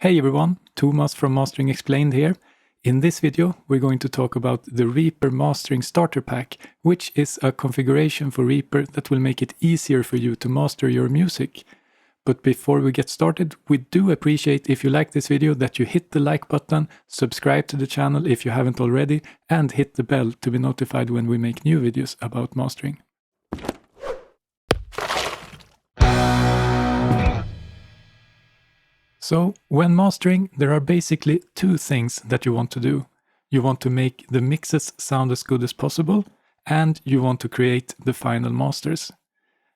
Hey everyone, Thomas from Mastering Explained here. In this video, we're going to talk about the Reaper Mastering Starter Pack, which is a configuration for Reaper that will make it easier for you to master your music. But before we get started, we do appreciate if you like this video that you hit the like button, subscribe to the channel if you haven't already, and hit the bell to be notified when we make new videos about mastering. So, when mastering, there are basically two things that you want to do. You want to make the mixes sound as good as possible, and you want to create the final masters.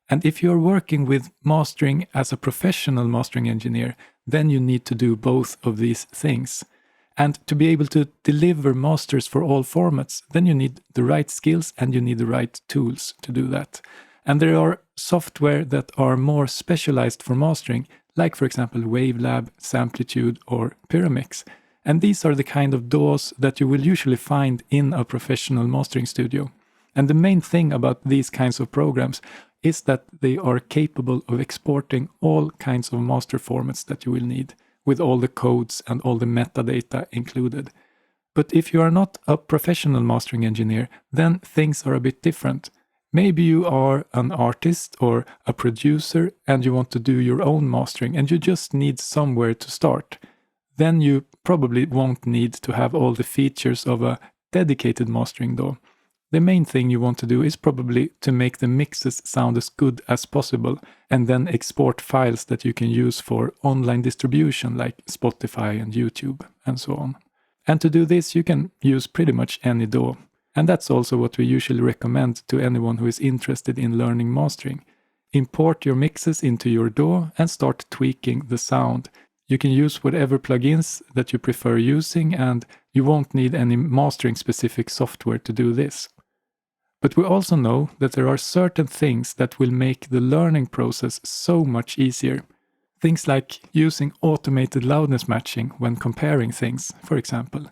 And if you're working with mastering as a professional mastering engineer, then you need to do both of these things. And to be able to deliver masters for all formats, then you need the right skills and you need the right tools to do that. And there are software that are more specialized for mastering, like for example Wavelab, Samplitude or Pyramix. And these are the kind of DAWs that you will usually find in a professional mastering studio. And the main thing about these kinds of programs is that they are capable of exporting all kinds of master formats that you will need, with all the codes and all the metadata included. But if you are not a professional mastering engineer, then things are a bit different. Maybe you are an artist or a producer and you want to do your own mastering and you just need somewhere to start. Then you probably won't need to have all the features of a dedicated mastering DAW. The main thing you want to do is probably to make the mixes sound as good as possible and then export files that you can use for online distribution like Spotify and YouTube and so on. And to do this you can use pretty much any DAW. And that's also what we usually recommend to anyone who is interested in learning mastering. Import your mixes into your DAW and start tweaking the sound. You can use whatever plugins that you prefer using and you won't need any mastering specific software to do this. But we also know that there are certain things that will make the learning process so much easier. Things like using automated loudness matching when comparing things, for example.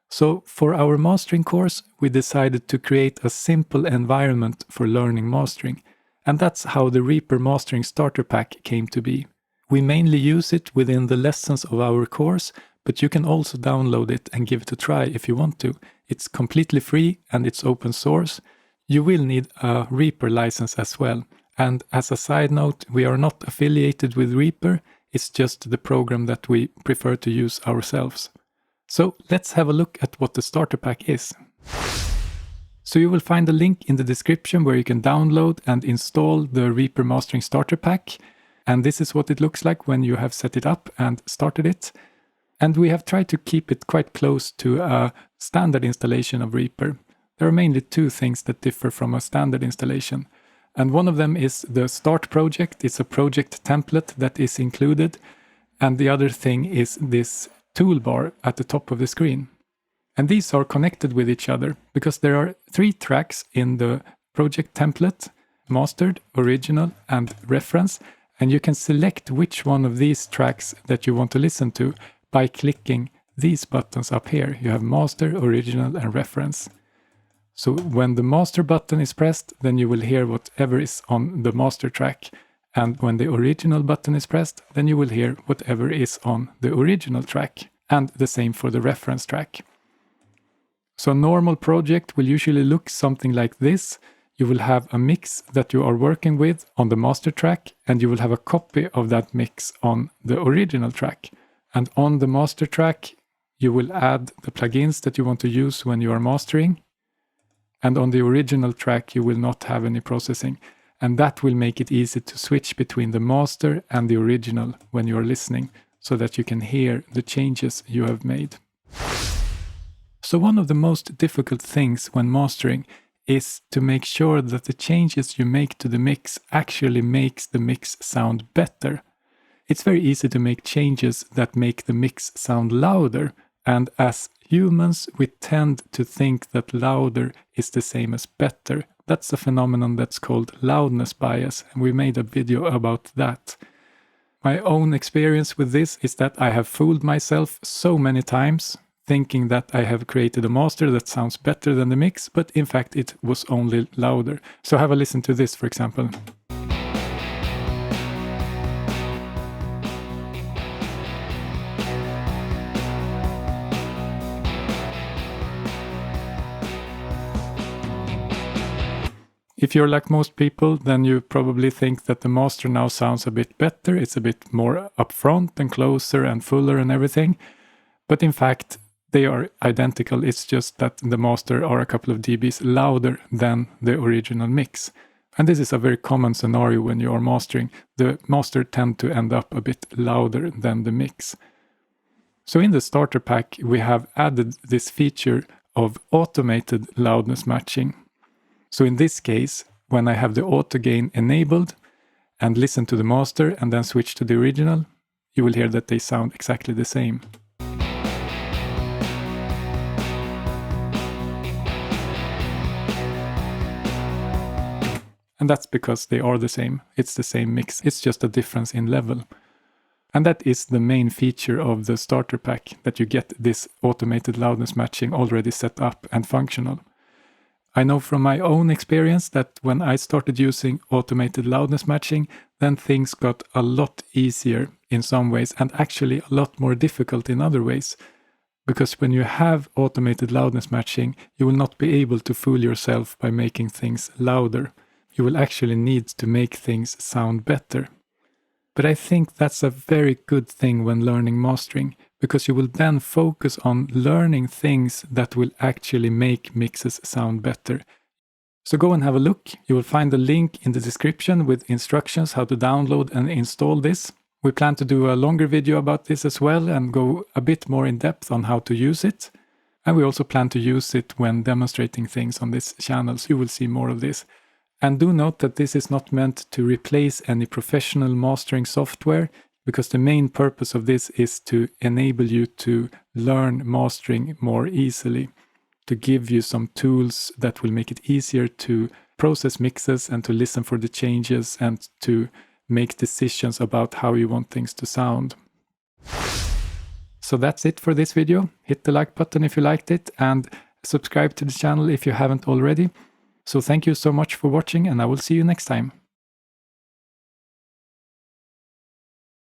So for our mastering course, we decided to create a simple environment for learning mastering, and that's how the Reaper Mastering Starter Pack came to be. We mainly use it within the lessons of our course, but you can also download it and give it a try if you want to. It's completely free and it's open source. You will need a Reaper license as well. And as a side note, we are not affiliated with Reaper, it's just the program that we prefer to use ourselves. So let's have a look at what the starter pack is. So you will find a link in the description where you can download and install the Reaper Mastering Starter Pack. And this is what it looks like when you have set it up and started it. And we have tried to keep it quite close to a standard installation of Reaper. There are mainly two things that differ from a standard installation. And one of them is the Start project. It's a project template that is included. And the other thing is this toolbar at the top of the screen. And these are connected with each other because there are 3 tracks in the project template: mastered, original and reference. And you can select which one of these tracks that you want to listen to by clicking these buttons up here. You have master, original and reference. So when the master button is pressed, then you will hear whatever is on the master track. And when the original button is pressed, then you will hear whatever is on the original track. And the same for the reference track. So a normal project will usually look something like this. You will have a mix that you are working with on the master track, and you will have a copy of that mix on the original track. And on the master track, you will add the plugins that you want to use when you are mastering. And on the original track, you will not have any processing. And that will make it easy to switch between the master and the original when you are listening, so that you can hear the changes you have made. So one of the most difficult things when mastering is to make sure that the changes you make to the mix actually makes the mix sound better. It's very easy to make changes that make the mix sound louder, and as humans we tend to think that louder is the same as better. That's a phenomenon that's called loudness bias, and we made a video about that. My own experience with this is that I have fooled myself so many times, thinking that I have created a master that sounds better than the mix, but in fact it was only louder. So have a listen to this, for example. If you're like most people, then you probably think that the master now sounds a bit better. It's a bit more upfront and closer and fuller and everything. But in fact, they are identical. It's just that the master are a couple of dBs louder than the original mix. And this is a very common scenario when you are mastering. The master tend to end up a bit louder than the mix. So in the starter pack, we have added this feature of automated loudness matching. So in this case, when I have the auto gain enabled and listen to the master and then switch to the original, you will hear that they sound exactly the same. And that's because they are the same. It's the same mix. It's just a difference in level. And that is the main feature of the starter pack, that you get this automated loudness matching already set up and functional. I know from my own experience that when I started using automated loudness matching, then things got a lot easier in some ways and actually a lot more difficult in other ways. Because when you have automated loudness matching, you will not be able to fool yourself by making things louder. You will actually need to make things sound better. But I think that's a very good thing when learning mastering, because you will then focus on learning things that will actually make mixes sound better. So go and have a look. You will find the link in the description with instructions how to download and install this. We plan to do a longer video about this as well and go a bit more in depth on how to use it. And we also plan to use it when demonstrating things on this channel, so you will see more of this. And do note that this is not meant to replace any professional mastering software, because the main purpose of this is to enable you to learn mastering more easily, to give you some tools that will make it easier to process mixes and to listen for the changes and to make decisions about how you want things to sound. So that's it for this video. Hit the like button if you liked it and subscribe to the channel if you haven't already. So thank you so much for watching, and I will see you next time.